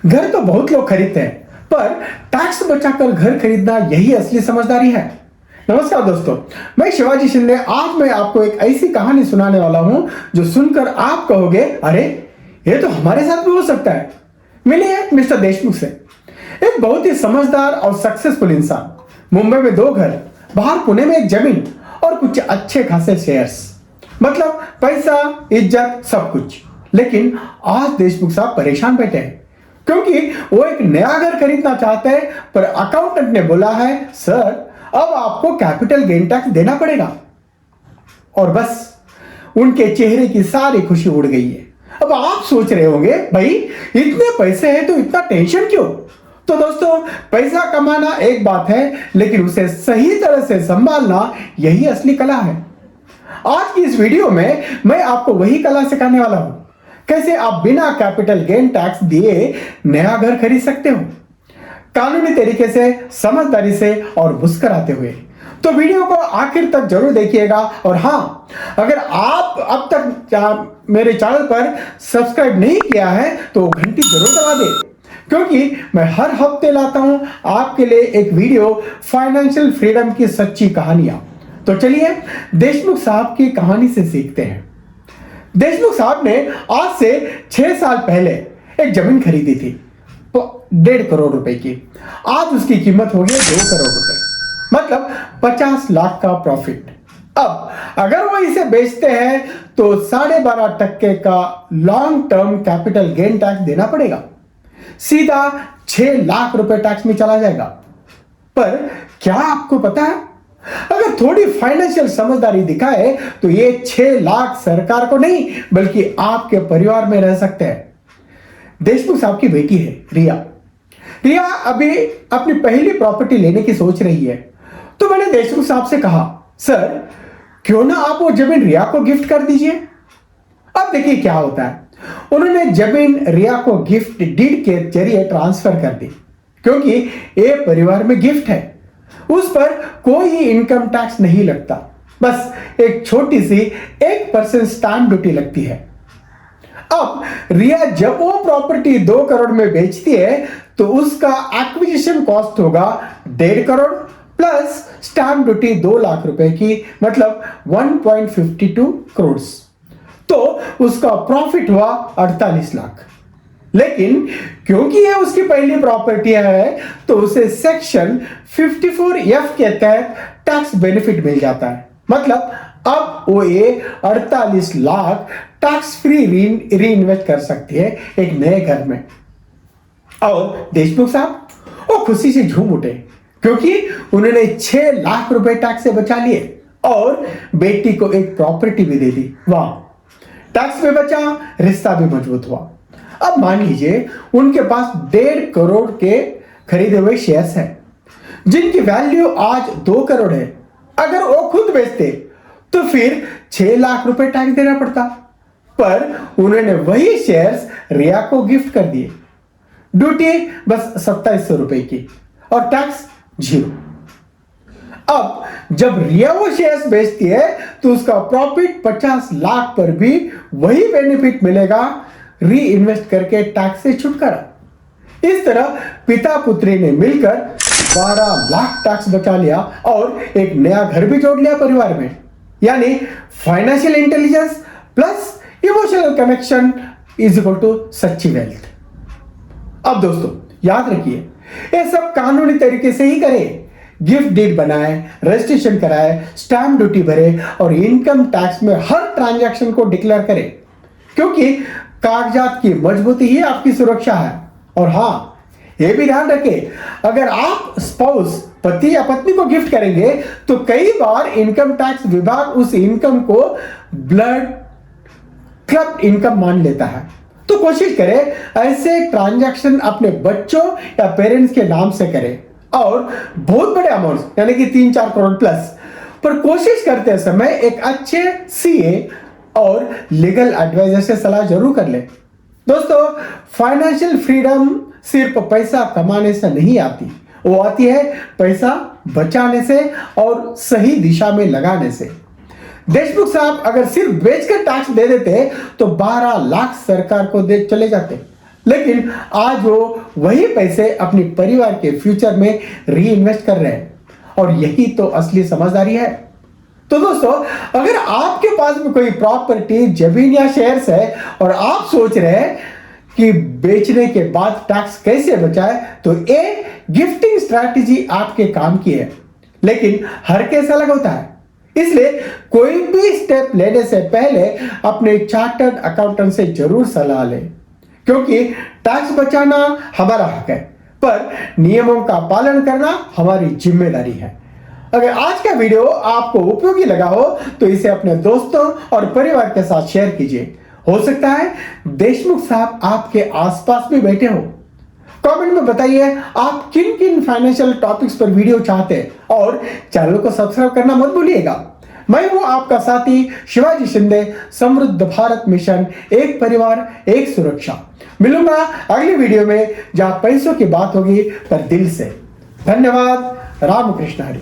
घर तो बहुत लोग खरीदते हैं, पर टैक्स बचाकर घर खरीदना यही असली समझदारी है। नमस्कार दोस्तों, मैं शिवाजी शिंदे। आज मैं आपको एक ऐसी कहानी सुनाने वाला हूं जो सुनकर आप कहोगे, अरे ये तो हमारे साथ भी हो सकता है। मिलिए मिस्टर देशमुख से। एक बहुत ही समझदार और सक्सेसफुल इंसान, मुंबई में 2 घर, बाहर पुणे में एक जमीन और कुछ अच्छे खासे शेयर्स, मतलब पैसा, इज्जत, सब कुछ। लेकिन आज देशमुख साहब परेशान बैठे हैं क्योंकि वो एक नया घर खरीदना चाहते हैं, पर अकाउंटेंट ने बोला है, सर अब आपको कैपिटल गेन टैक्स देना पड़ेगा। और बस उनके चेहरे की सारी खुशी उड़ गई है। अब आप सोच रहे होंगे, भाई इतने पैसे हैं तो इतना टेंशन क्यों? तो दोस्तों, पैसा कमाना एक बात है, लेकिन उसे सही तरह से संभालना यही असली कला है। आज की इस वीडियो में मैं आपको वही कला सिखाने वाला हूं, कैसे आप बिना कैपिटल गेन टैक्स दिए नया घर खरीद सकते हो, कानूनी तरीके से, समझदारी से और मुस्कुराते हुए। तो वीडियो को आखिर तक जरूर देखिएगा। और हाँ, अगर आप अब तक मेरे चैनल पर सब्सक्राइब नहीं किया है तो घंटी जरूर दबा दें, क्योंकि मैं हर हफ्ते लाता हूं आपके लिए एक वीडियो, फाइनेंशियल फ्रीडम की सच्ची कहानियां। तो चलिए देशमुख साहब की कहानी से सीखते हैं। देशमुख साहब ने आज से 6 साल पहले एक जमीन खरीदी थी, 1.5 करोड़ रुपए की। आज उसकी कीमत हो गई 2 करोड़ रुपए, मतलब 50 लाख का प्रॉफिट। अब अगर वो इसे बेचते हैं तो 12.5% का long term capital gain tax देना पड़ेगा। सीधा 6 लाख रुपए टैक्स में चला जाएगा। पर क्या आपको पता है, अगर थोड़ी फाइनेंशियल समझदारी दिखाए तो ये 6 लाख सरकार को नहीं बल्कि आपके परिवार में रह सकते हैं। देशमुख साहब की बेटी है रिया। रिया अभी अपनी पहली प्रॉपर्टी लेने की सोच रही है। तो मैंने देशमुख साहब से कहा, सर क्यों ना आप वो जमीन रिया को गिफ्ट कर दीजिए। अब देखिए क्या होता है। उन्होंने जमीन रिया को गिफ्ट डीड के जरिए ट्रांसफर कर दी, क्योंकि ये परिवार में गिफ्ट है। उस पर कोई इनकम टैक्स नहीं लगता, बस एक छोटी सी 1% स्टैंप ड्यूटी लगती है। अब रिया जब वो प्रॉपर्टी 2 करोड़ में बेचती है तो उसका एक्विजिशन कॉस्ट होगा 1.5 crore plus stamp duty 2 lakh रुपए की, मतलब 1.52 करोड़। तो उसका प्रॉफिट हुआ 48 लाख। लेकिन क्योंकि यह उसकी पहली प्रॉपर्टी है तो उसे सेक्शन 54F के तहत टैक्स बेनिफिट मिल जाता है। मतलब अब वो ये 48 लाख टैक्स फ्री री इन्वेस्ट कर सकती है एक नए घर में। और देशमुख साहब वो खुशी से झूम उठे, क्योंकि उन्होंने 6 लाख रुपए टैक्स से बचा लिए और बेटी को एक प्रॉपर्टी भी दे दी। वाह, टैक्स में बचा, रिश्ता भी मजबूत हुआ। अब मान लीजिए उनके पास 1.5 करोड़ के खरीदे हुए शेयर्स हैं, जिनकी वैल्यू आज 2 करोड़ है। अगर वो खुद बेचते तो फिर 6 लाख रुपए टैक्स देना पड़ता, पर उन्होंने वही शेयर्स रिया को गिफ्ट कर दिए। ड्यूटी बस 2700 रुपए की और टैक्स 0। अब जब रिया वो शेयर्स बेचती है तो उसका प्रॉफिट 50 लाख पर भी वही बेनिफिट मिलेगा, री इन्वेस्ट करके टैक्स से छुटकारा। इस तरह पिता पुत्री ने मिलकर 12 लाख टैक्स बचा लिया और एक नया घर भी जोड़ लिया परिवार में। यानी financial intelligence plus emotional connection is equal to सच्ची वेल्थ। अब दोस्तों याद रखिए, ये सब कानूनी तरीके से ही करें। गिफ्ट डीड बनाए, रजिस्ट्रेशन कराए, स्टैंप ड्यूटी भरे और इनकम टैक्स में हर ट्रांजैक्शन को डिक्लेयर करें, क्योंकि कागजात की मजबूती ही आपकी सुरक्षा है। और हाँ, यह भी ध्यान रखें, अगर आप स्पाउस, पति या पत्नी को गिफ्ट करेंगे तो कई बार इनकम टैक्स विभाग उस इनकम को ब्लड क्लब इनकम मान लेता है। तो कोशिश करें ऐसे ट्रांजैक्शन अपने बच्चों या पेरेंट्स के नाम से करें, और बहुत बड़े अमाउंट यानी कि 3-4 करोड़ प्लस। पर कोशिश करते समय एक अच्छे सीए और लीगल एडवाइजर से सलाह जरूर कर ले। दोस्तों, फाइनेंशियल फ्रीडम सिर्फ पैसा कमाने से नहीं आती, वो आती है पैसा बचाने से और सही दिशा में लगाने से। देशमुख साहब अगर सिर्फ बेचकर टैक्स दे देते तो 12 लाख सरकार को दे चले जाते, लेकिन आज वो वही पैसे अपने परिवार के फ्यूचर में री इन्वेस्ट कर रहे हैं, और यही तो असली समझदारी है। तो दोस्तों, अगर आपके पास में कोई प्रॉपर्टी, जमीन या शेयर्स है और आप सोच रहे हैं कि बेचने के बाद टैक्स कैसे बचाए, तो ये गिफ्टिंग स्ट्रैटेजी आपके काम की है। लेकिन हर केस अलग होता है, इसलिए कोई भी स्टेप लेने से पहले अपने चार्टर्ड अकाउंटेंट से जरूर सलाह लें, क्योंकि टैक्स बचाना हमारा हक है, पर नियमों का पालन करना हमारी जिम्मेदारी है। अगर आज का वीडियो आपको उपयोगी लगा हो तो इसे अपने दोस्तों और परिवार के साथ शेयर कीजिए। हो सकता है देशमुख साहब आपके आसपास भी बैठे हो। कमेंट में बताइए आप किन किन फाइनेंशियल टॉपिक्स पर वीडियो चाहते हैं, और चैनल को सब्सक्राइब करना मत भूलिएगा। मैं हूं आपका साथी शिवाजी शिंदे, समृद्ध भारत मिशन, एक परिवार एक सुरक्षा। मिलूंगा अगली वीडियो में, जहां पैसों की बात होगी पर दिल से। धन्यवाद। रामकृष्ण हरि।